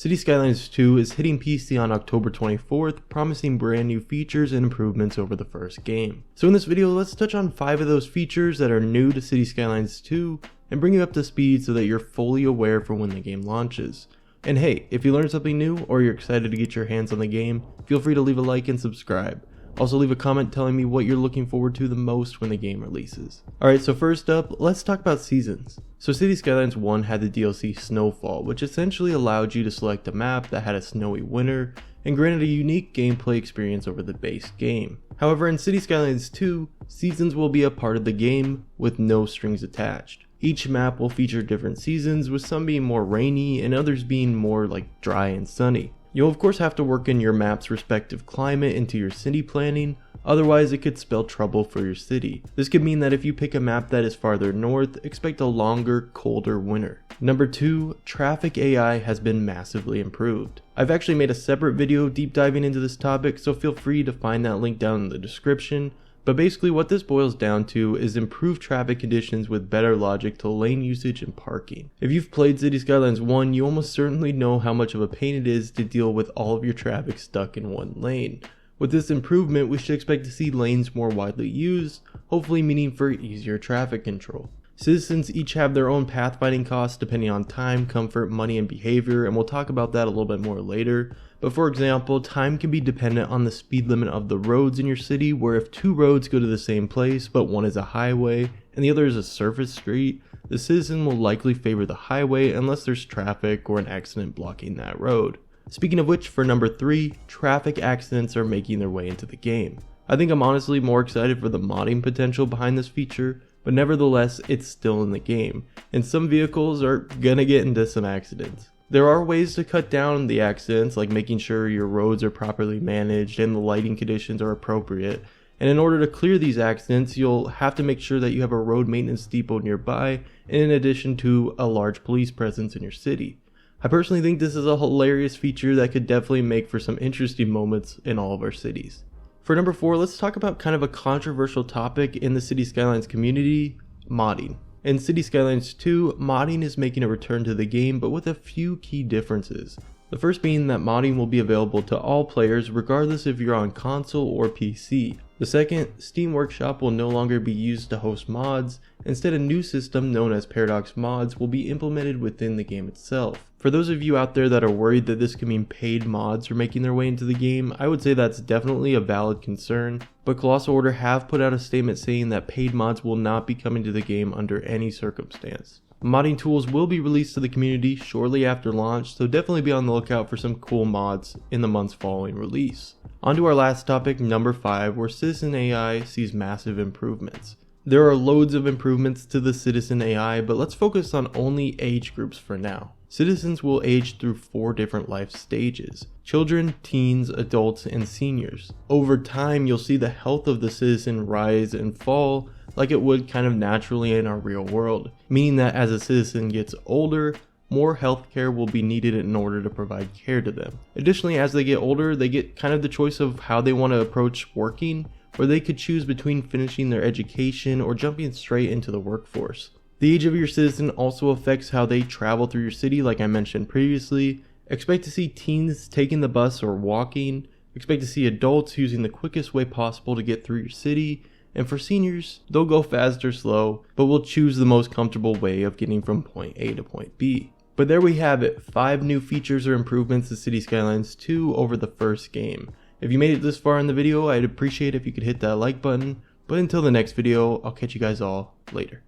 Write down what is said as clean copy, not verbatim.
Cities Skylines 2 is hitting PC on October 24th, promising brand new features and improvements over the first game. So in this video, let's touch on 5 of those features that are new to Cities Skylines 2 and bring you up to speed so that you're fully aware for when the game launches. And hey, if you learned something new or you're excited to get your hands on the game, feel free to leave a like and subscribe. Also leave a comment telling me what you're looking forward to the most when the game releases. Alright, so first up, let's talk about seasons. So Cities Skylines 1 had the DLC Snowfall, which essentially allowed you to select a map that had a snowy winter and granted a unique gameplay experience over the base game. However, in Cities Skylines 2, seasons will be a part of the game with no strings attached. Each map will feature different seasons, with some being more rainy and others being more like dry and sunny. You'll of course have to work in your map's respective climate into your city planning, otherwise it could spell trouble for your city. This could mean that if you pick a map that is farther north, expect a longer, colder winter. Number 2, traffic AI has been massively improved. I've actually made a separate video deep diving into this topic, so feel free to find that link down in the description. But basically what this boils down to is improved traffic conditions with better logic to lane usage and parking. If you've played Cities Skylines 1, you almost certainly know how much of a pain it is to deal with all of your traffic stuck in one lane. With this improvement, we should expect to see lanes more widely used, hopefully meaning for easier traffic control. Citizens each have their own pathfinding costs depending on time, comfort, money, and behavior, and we'll talk about that a little bit more later. But for example, time can be dependent on the speed limit of the roads in your city, where if 2 roads go to the same place, but one is a highway and the other is a surface street, the citizen will likely favor the highway unless there's traffic or an accident blocking that road. Speaking of which, for number 3, traffic accidents are making their way into the game. I think I'm honestly more excited for the modding potential behind this feature, but nevertheless, it's still in the game, and some vehicles are gonna get into some accidents. There are ways to cut down the accidents, like making sure your roads are properly managed and the lighting conditions are appropriate. And in order to clear these accidents, you'll have to make sure that you have a road maintenance depot nearby, in addition to a large police presence in your city. I personally think this is a hilarious feature that could definitely make for some interesting moments in all of our cities. For number 4, let's talk about kind of a controversial topic in the Cities Skylines community, modding. In Cities Skylines 2, modding is making a return to the game, but with a few key differences. The first being that modding will be available to all players regardless if you're on console or PC. The second, Steam Workshop will no longer be used to host mods. Instead, a new system known as Paradox Mods will be implemented within the game itself. For those of you out there that are worried that this could mean paid mods are making their way into the game, I would say that's definitely a valid concern, but Colossal Order have put out a statement saying that paid mods will not be coming to the game under any circumstance. Modding tools will be released to the community shortly after launch, so definitely be on the lookout for some cool mods in the months following release. On to our last topic, number 5, where Citizen AI sees massive improvements. There are loads of improvements to the Citizen AI, but let's focus on only age groups for now. Citizens will age through 4 different life stages: children, teens, adults, and seniors. Over time, you'll see the health of the citizen rise and fall like it would kind of naturally in our real world, meaning that as a citizen gets older, more healthcare will be needed in order to provide care to them. Additionally, as they get older, they get kind of the choice of how they want to approach working, where they could choose between finishing their education or jumping straight into the workforce. The age of your citizen also affects how they travel through your city, like I mentioned previously. Expect to see teens taking the bus or walking. Expect to see adults using the quickest way possible to get through your city. And for seniors, they'll go fast or slow, but will choose the most comfortable way of getting from point A to point B. But there we have it, 5 new features or improvements to Cities Skylines 2 over the first game. If you made it this far in the video, I'd appreciate if you could hit that like button. But until the next video, I'll catch you guys all later.